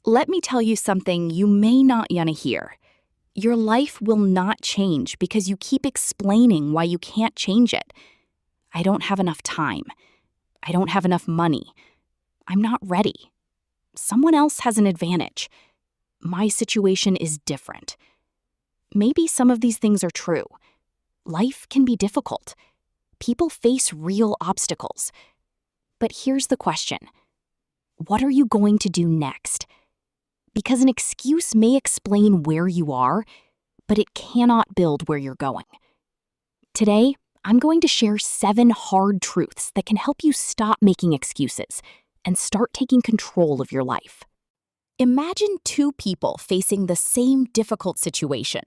Let me tell you something you may not want to hear. Your life will not change because you keep explaining why you can't change it. I don't have enough time. I don't have enough money. I'm not ready. Someone else has an advantage. My situation is different. Maybe some of these things are true. Life can be difficult. People face real obstacles. But here's the question. What are you going to do next? Because an excuse may explain where you are, but it cannot build where you're going. Today, I'm going to share 7 hard truths that can help you stop making excuses and start taking control of your life. Imagine 2 people facing the same difficult situation.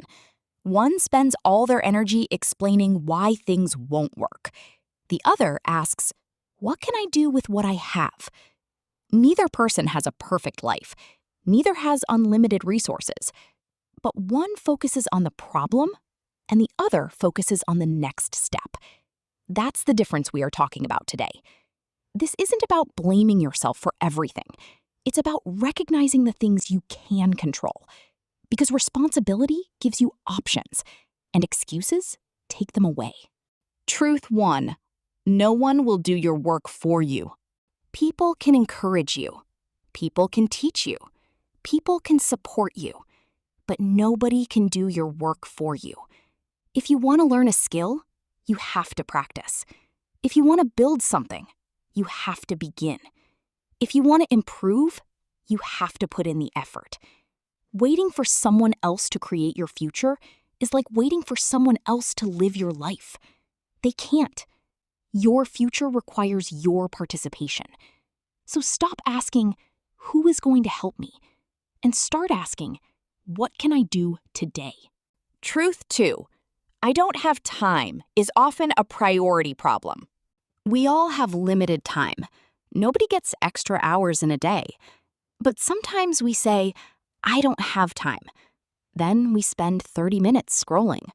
One spends all their energy explaining why things won't work. The other asks, "What can I do with what I have?" Neither person has a perfect life. Neither has unlimited resources. But one focuses on the problem, and the other focuses on the next step. That's the difference we are talking about today. This isn't about blaming yourself for everything. It's about recognizing the things you can control. Because responsibility gives you options, and excuses take them away. Truth 1. No one will do your work for you. People can encourage you. People can teach you. People can support you. But nobody can do your work for you. If you want to learn a skill, you have to practice. If you want to build something, you have to begin. If you want to improve, you have to put in the effort. Waiting for someone else to create your future is like waiting for someone else to live your life. They can't. Your future requires your participation. So stop asking, "Who is going to help me?" and start asking, "What can I do today?" Truth 2. I don't have time is often a priority problem. We all have limited time. Nobody gets extra hours in a day. But sometimes we say, "I don't have time." Then we spend 30 minutes scrolling.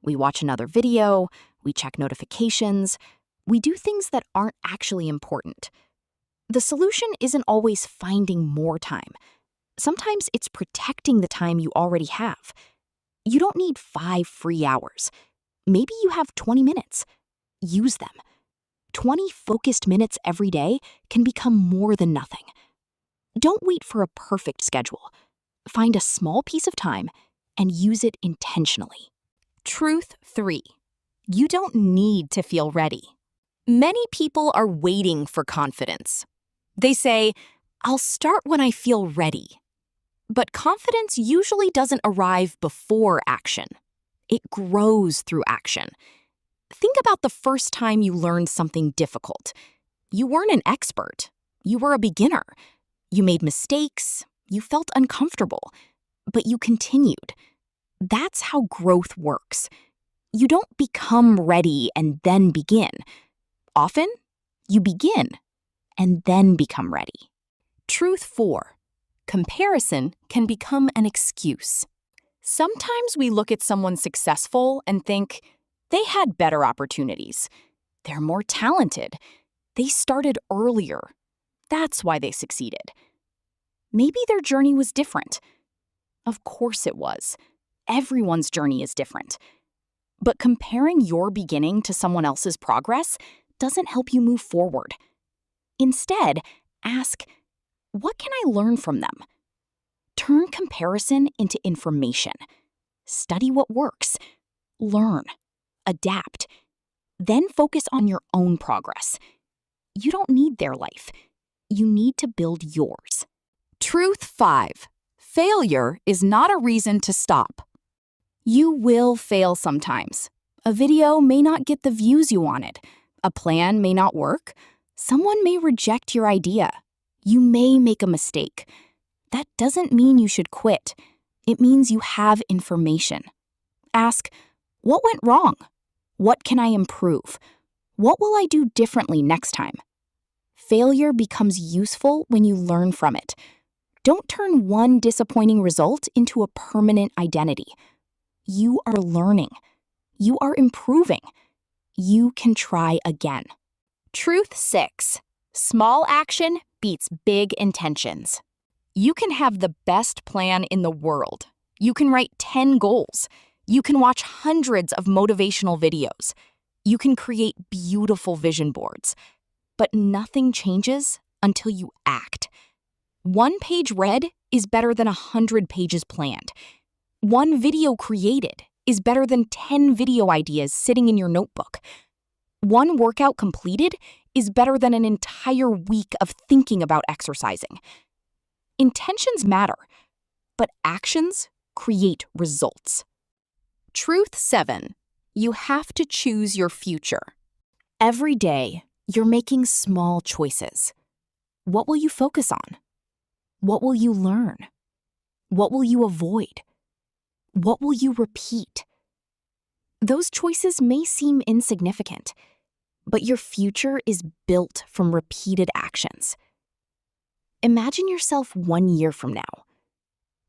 We watch another video, we check notifications, we do things that aren't actually important. The solution isn't always finding more time. Sometimes it's protecting the time you already have. You don't need 5 free hours. Maybe you have 20 minutes. Use them. 20 focused minutes every day can become more than nothing. Don't wait for a perfect schedule. Find a small piece of time and use it intentionally. Truth 3. You don't need to feel ready. Many people are waiting for confidence. They say, "I'll start when I feel ready." But confidence usually doesn't arrive before action. It grows through action. Think about the first time you learned something difficult. You weren't an expert. You were a beginner. You made mistakes. You felt uncomfortable. But you continued. That's how growth works. You don't become ready and then begin. Often, you begin and then become ready. Truth 4. Comparison can become an excuse. Sometimes we look at someone successful and think, they had better opportunities. They're more talented. They started earlier. That's why they succeeded. Maybe their journey was different. Of course it was. Everyone's journey is different. But comparing your beginning to someone else's progress doesn't help you move forward. Instead, ask, what can I learn from them? Turn comparison into information. Study what works. Learn. Adapt. Then focus on your own progress. You don't need their life. You need to build yours. Truth 5. Failure is not a reason to stop. You will fail sometimes. A video may not get the views you wanted. A plan may not work. Someone may reject your idea. You may make a mistake. That doesn't mean you should quit. It means you have information. Ask, what went wrong? What can I improve? What will I do differently next time? Failure becomes useful when you learn from it. Don't turn one disappointing result into a permanent identity. You are learning. You are improving. You can try again. Truth 6. Small action beats big intentions. You can have the best plan in the world. You can write 10 goals. You can watch hundreds of motivational videos. You can create beautiful vision boards. But nothing changes until you act. 1 page read is better than 100 pages planned. 1 video created is better than 10 video ideas sitting in your notebook. 1 workout completed is better than an entire week of thinking about exercising. Intentions matter, but actions create results. Truth 7. You have to choose your future. Every day, you're making small choices. What will you focus on? What will you learn? What will you avoid? What will you repeat? Those choices may seem insignificant, but your future is built from repeated actions. Imagine yourself 1 year from now.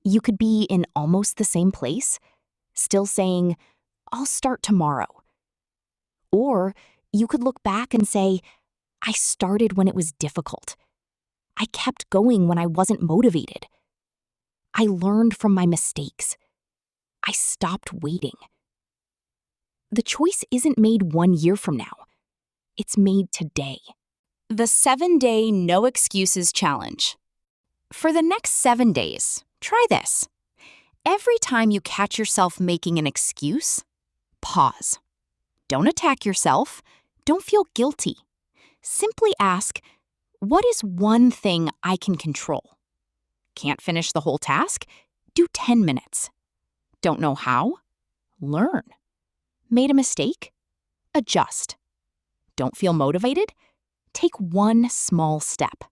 You could be in almost the same place, still saying, "I'll start tomorrow." Or you could look back and say, "I started when it was difficult. I kept going when I wasn't motivated. I learned from my mistakes. I stopped waiting." The choice isn't made 1 year from now. It's made today. The 7-Day No Excuses Challenge. For the next 7 days, try this. Every time you catch yourself making an excuse, pause. Don't attack yourself. Don't feel guilty. Simply ask, what is one thing I can control? Can't finish the whole task? Do 10 minutes. Don't know how? Learn. Made a mistake? Adjust. Don't feel motivated? Take 1 small step.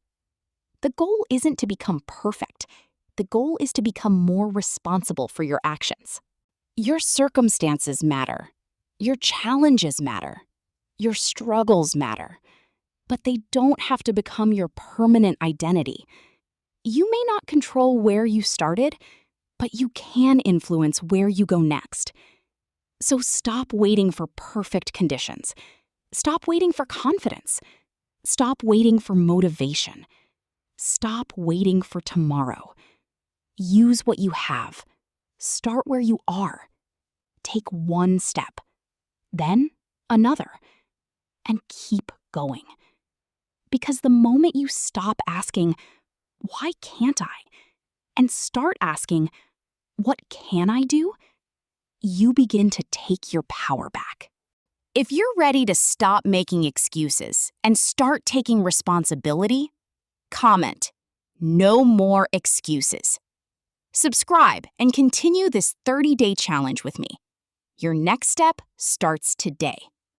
The goal isn't to become perfect. The goal is to become more responsible for your actions. Your circumstances matter. Your challenges matter. Your struggles matter. But they don't have to become your permanent identity. You may not control where you started, but you can influence where you go next. So stop waiting for perfect conditions. Stop waiting for confidence. Stop waiting for motivation. Stop waiting for tomorrow. Use what you have. Start where you are. Take 1 step, then another, and keep going. Because the moment you stop asking, "Why can't I?" and start asking, "What can I do?" you begin to take your power back. If you're ready to stop making excuses and start taking responsibility, comment, "No more excuses." Subscribe and continue this 30-day challenge with me. Your next step starts today.